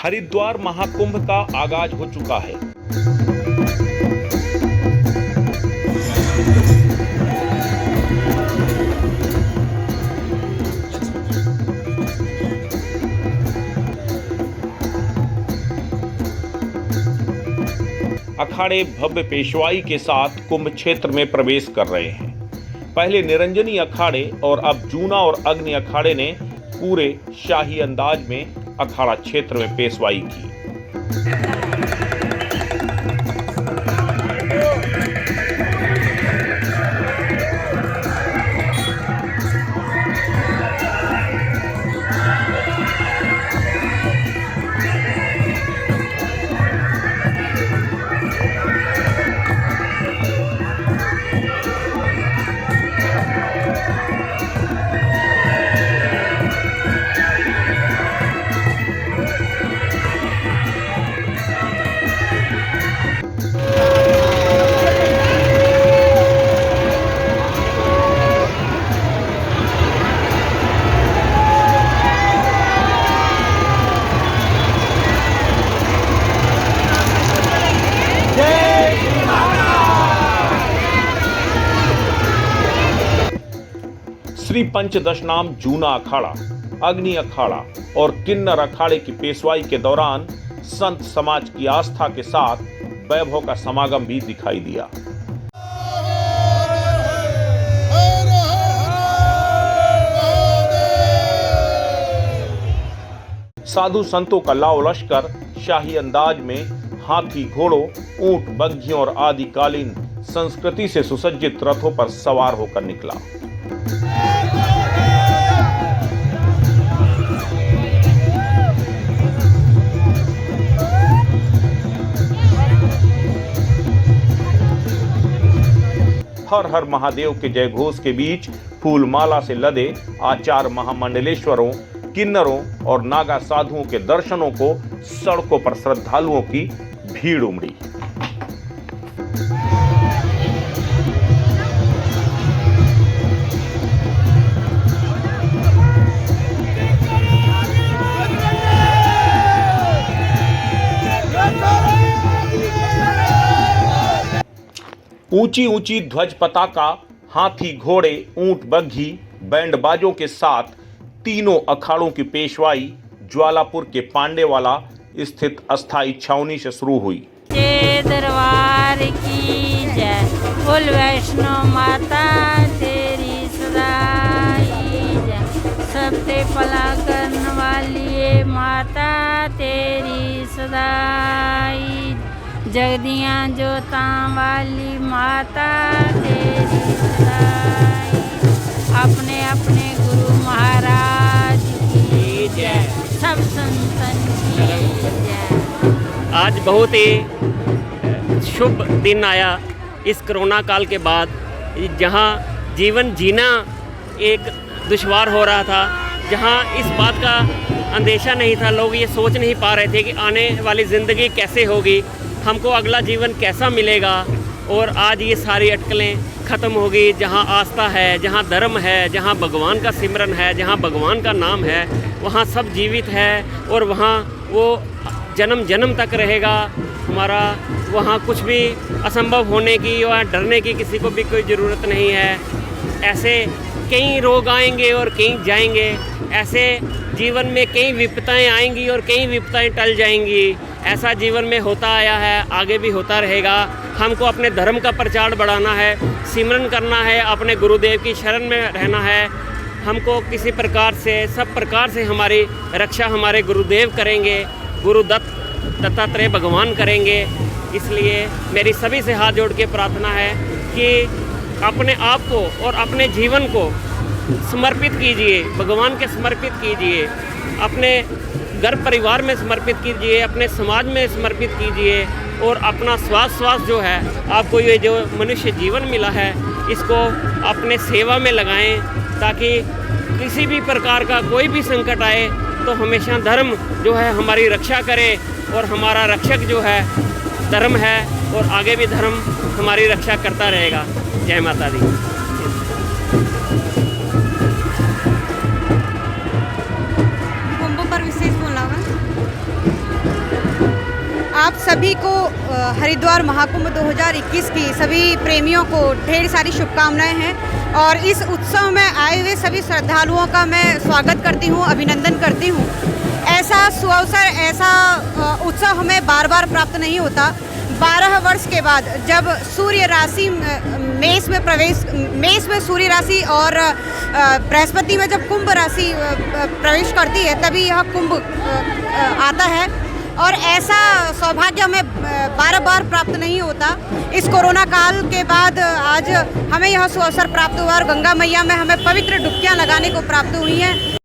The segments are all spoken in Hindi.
हरिद्वार महाकुंभ का आगाज हो चुका है। अखाड़े भव्य पेशवाई के साथ कुंभ क्षेत्र में प्रवेश कर रहे हैं। पहले निरंजनी अखाड़े और अब जूना और अग्नि अखाड़े ने पूरे शाही अंदाज में अखाड़ा क्षेत्र में पेशवाई की। श्री पंचदशनाम जूना अखाड़ा, अग्नि अखाड़ा और किन्नर अखाड़े की पेशवाई के दौरान संत समाज की आस्था के साथ वैभव का समागम भी दिखाई दिया। साधु संतों का लाव लश्कर शाही अंदाज में हाथी, घोड़ों, ऊंट, बग्घियों और आदिकालीन संस्कृति से सुसज्जित रथों पर सवार होकर निकला। हर हर महादेव के जयघोष के बीच फूलमाला से लदे आचार्य महामंडलेश्वरों, किन्नरों और नागा साधुओं के दर्शनों को सड़कों पर श्रद्धालुओं की भीड़ उमड़ी। ऊंची ऊंची ध्वज पताका, हाथी, घोड़े, ऊंट, बग्घी, बैंड बाजों के साथ तीनों अखाड़ों की पेशवाई ज्वालापुर के पांडेवाला स्थित अस्थाई छावनी से शुरू हुई। दरबार की जय, बोल वैष्णो माता तेरी सदाई जय, सबते भला करने वाली माता तेरी सदाई, जगदियाँ जोतां वाली माता तेरी सदाई, अपने अपने गुरु महाराज की जय, सब संतन की जय। आज बहुत ही शुभ दिन आया इस कोरोना काल के बाद, जहां जीवन जीना एक दुश्वार हो रहा था, जहां इस बात का अंदेशा नहीं था, लोग ये सोच नहीं पा रहे थे कि आने वाली ज़िंदगी कैसे होगी, हमको अगला जीवन कैसा मिलेगा। और आज ये सारी अटकलें ख़त्म हो गई। जहाँ आस्था है, जहाँ धर्म है, जहाँ भगवान का सिमरन है, जहाँ भगवान का नाम है, वहाँ सब जीवित है और वहाँ वो जन्म जन्म तक रहेगा हमारा। वहाँ कुछ भी असंभव होने की या डरने की किसी को भी कोई ज़रूरत नहीं है। ऐसे कई रोग आएंगे और कई जाएंगे, ऐसे जीवन में कई विपत्ताएं आएंगी और कई विपत्ताएं टल जाएंगी। ऐसा जीवन में होता आया है, आगे भी होता रहेगा। हमको अपने धर्म का प्रचार बढ़ाना है, सिमरन करना है, अपने गुरुदेव की शरण में रहना है। हमको किसी प्रकार से, सब प्रकार से हमारी रक्षा हमारे गुरुदेव करेंगे, गुरुदत्त दत्तात्रेय भगवान करेंगे। इसलिए मेरी सभी से हाथ जोड़ के प्रार्थना है कि अपने आप को और अपने जीवन को समर्पित कीजिए, भगवान के समर्पित कीजिए, अपने घर परिवार में समर्पित कीजिए, अपने समाज में समर्पित कीजिए और अपना श्वास जो है, आपको ये जो मनुष्य जीवन मिला है, इसको अपने सेवा में लगाएं, ताकि किसी भी प्रकार का कोई भी संकट आए तो हमेशा धर्म जो है हमारी रक्षा करे और हमारा रक्षक जो है धर्म है और आगे भी धर्म हमारी रक्षा करता रहेगा। जय माता दी। कुंभ पर विशेष बोला होगा। आप सभी को हरिद्वार महाकुंभ 2021 की सभी प्रेमियों को ढेर सारी शुभकामनाएं हैं और इस उत्सव में आए हुए सभी श्रद्धालुओं का मैं स्वागत करती हूं, अभिनंदन करती हूं। ऐसा सुअवसर, ऐसा उत्सव हमें बार बार प्राप्त नहीं होता। 12 वर्ष के बाद जब सूर्य राशि मेष में सूर्य राशि और बृहस्पति में जब कुंभ राशि प्रवेश करती है, तभी यह कुंभ आता है और ऐसा सौभाग्य हमें बार बार प्राप्त नहीं होता। इस कोरोना काल के बाद आज हमें यह सुअवसर प्राप्त हुआ और गंगा मैया में हमें पवित्र डुबकियां लगाने को प्राप्त हुई हैं।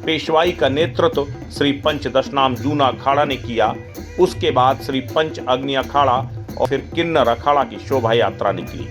पेशवाई का नेतृत्व श्री पंच दशनाम जूना अखाड़ा ने किया। उसके बाद श्री पंच अग्नि अखाड़ा और फिर किन्नर अखाड़ा की शोभा यात्रा निकली।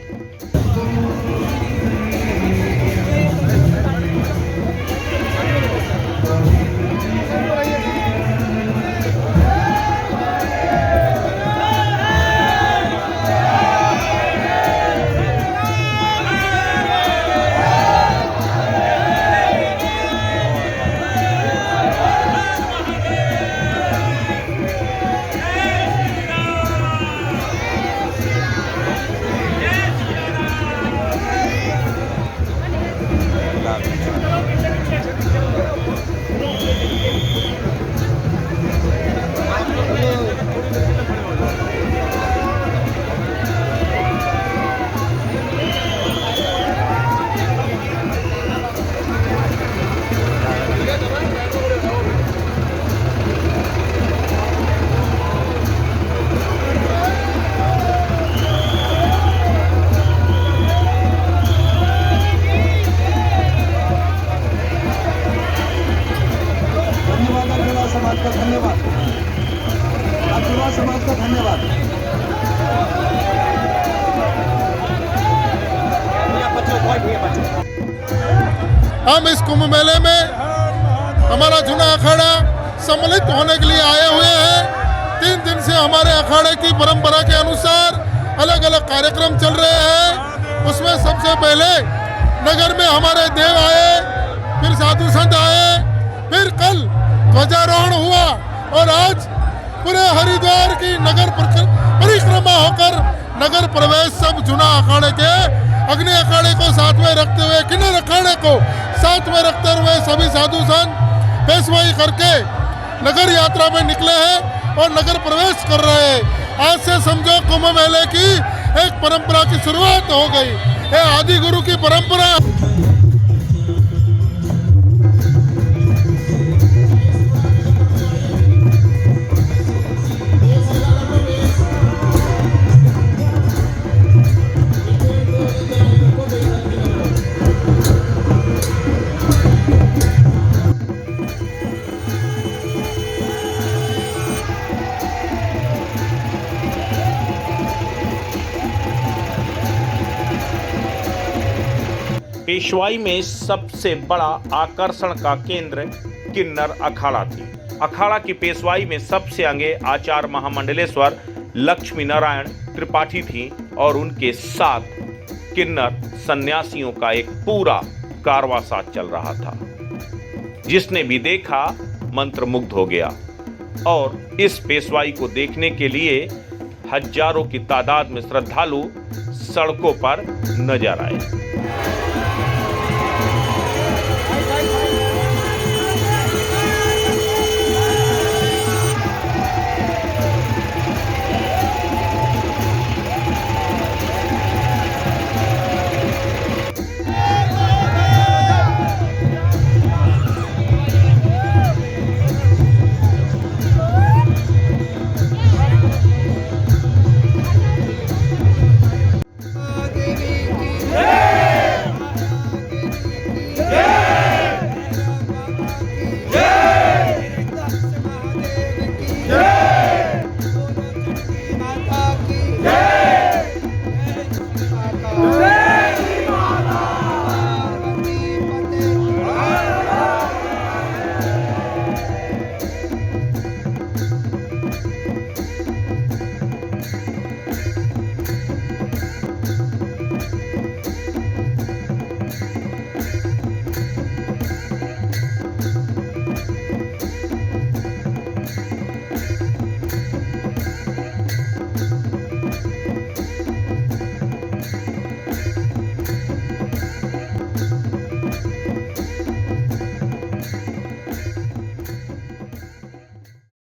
हम इस कुंभ मेले में हमारा जूना अखाड़ा सम्मिलित होने के लिए आए हुए हैं। 3 दिन से हमारे अखाड़े की परंपरा के अनुसार अलग अलग कार्यक्रम चल रहे हैं। उसमें सबसे पहले नगर में हमारे देव आए, फिर साधु संत आए, फिर कल ध्वजारोहण हुआ और आज पूरे हरिद्वार की नगर परिक्रमा होकर नगर प्रवेश सब जूना अखाड़े के अग्नि अखाड़े को साथ में रखते हुए, किन्नर अखाड़े को साथ में रखते हुए सभी साधु संत पेशवाई करके नगर यात्रा में निकले हैं और नगर प्रवेश कर रहे हैं। आज से समझो कुंभ मेले की एक परंपरा की शुरुआत हो गई। ये आदि गुरु की परंपरा। पेशवाई में सबसे बड़ा आकर्षण का केंद्र किन्नर अखाड़ा थी। अखाड़ा की पेशवाई में सबसे आगे आचार्य महामंडलेश्वर लक्ष्मी नारायण त्रिपाठी थी और उनके साथ किन्नर सन्यासियों का एक पूरा कारवां साथ चल रहा था। जिसने भी देखा मंत्रमुग्ध हो गया और इस पेशवाई को देखने के लिए हजारों की तादाद में श्रद्धालु सड़कों पर नजर आए।